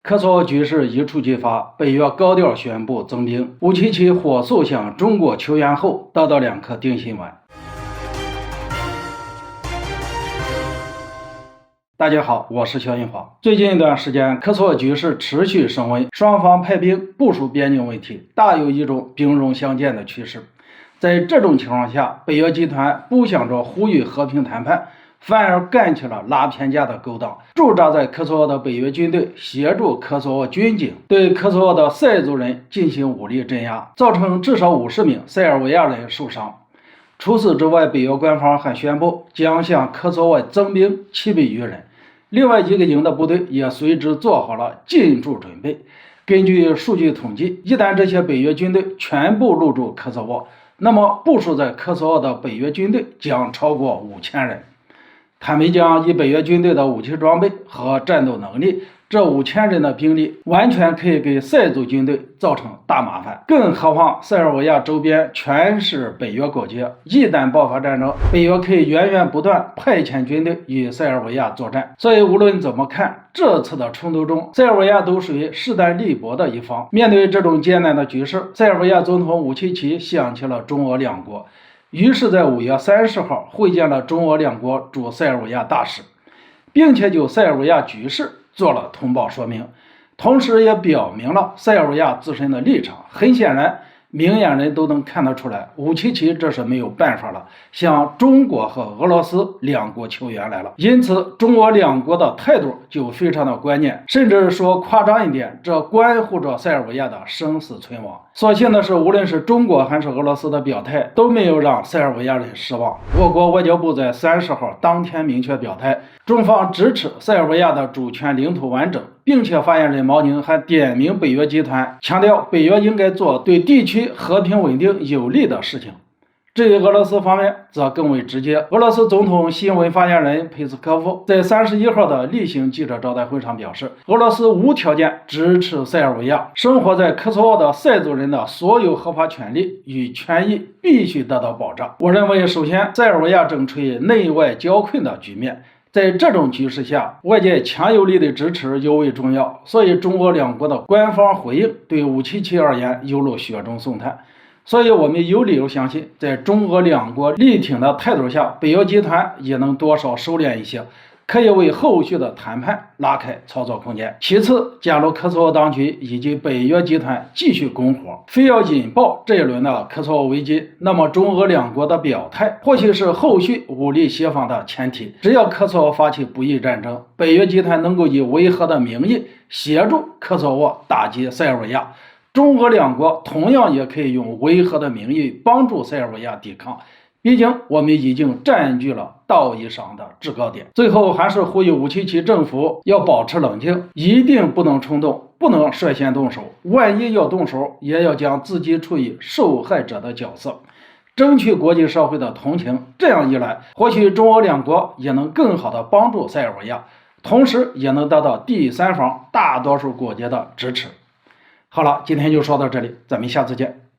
科索沃局势一触即发，北约高调宣布增兵，577火速向中国求援后，得到2颗定心丸。大家好，我是肖云华。最近一段时间，科索沃局势持续升温，双方派兵部署边境问题，大有一种兵戎相见的趋势。在这种情况下，北约集团不想着呼吁和平谈判，反而干起了拉偏架的勾当。驻扎在科索沃的北约军队协助科索沃军警对科索沃的塞族人进行武力镇压，造成至少50名塞尔维亚人受伤。除此之外，北约官方还宣布将向科索沃增兵700余人，另外1个营的部队也随之做好了进驻准备。根据数据统计，一旦这些北约军队全部入驻科索沃，那么部署在科索沃的北约军队将超过5000人。坦白讲，以北约军队的武器装备和战斗能力，这5000人的兵力完全可以给塞族军队造成大麻烦。更何况塞尔维亚周边全是北约国界，一旦爆发战争，北约可以源源不断派遣军队与塞尔维亚作战。所以无论怎么看，这次的冲突中，塞尔维亚都属于势单力薄的一方。面对这种艰难的局势，塞尔维亚总统577想起了中俄两国，于是在5月30号会见了中俄两国驻塞尔维亚大使，并且就塞尔维亚局势做了通报说明，同时也表明了塞尔维亚自身的立场。很显然，明眼人都能看得出来，577这是没有办法了，向中国和俄罗斯两国求援来了。因此，中俄两国的态度就非常的关键，甚至说夸张一点，这关乎着塞尔维亚的生死存亡。所幸的是，无论是中国还是俄罗斯的表态都没有让塞尔维亚人失望。我国外交部在30号当天明确表态，中方支持塞尔维亚的主权领土完整，并且发言人毛宁还点名北约集团，强调北约应该做对地区和平稳定有利的事情。至于俄罗斯方面则更为直接，俄罗斯总统新闻发言人佩斯科夫在31号的例行记者招待会上表示，俄罗斯无条件支持塞尔维亚，生活在科索沃的塞族人的所有合法权利与权益必须得到保障。我认为，首先塞尔维亚正处于内外交困的局面，在这种局势下，外界强有力的支持尤为重要，所以中俄两国的官方回应对577而言犹如雪中送炭。所以我们有理由相信，在中俄两国力挺的态度下，北约集团也能多少收敛一些，可以为后续的谈判拉开操作空间。其次，假如科索沃当局以及北约集团继续拱火，非要引爆这一轮的科索沃危机，那么中俄两国的表态或许是后续武力协防的前提。只要科索沃发起不义战争，北约集团能够以维和的名义协助科索沃打击塞尔维亚，中俄两国同样也可以用维和的名义帮助塞尔维亚抵抗。毕竟我们已经占据了道义上的制高点。最后还是呼吁577政府要保持冷静，一定不能冲动，不能率先动手，万一要动手，也要将自己处于受害者的角色，争取国际社会的同情。这样一来，或许中俄两国也能更好的帮助塞尔维亚，同时也能得到第三方大多数国家的支持。好了，今天就说到这里，咱们下次见。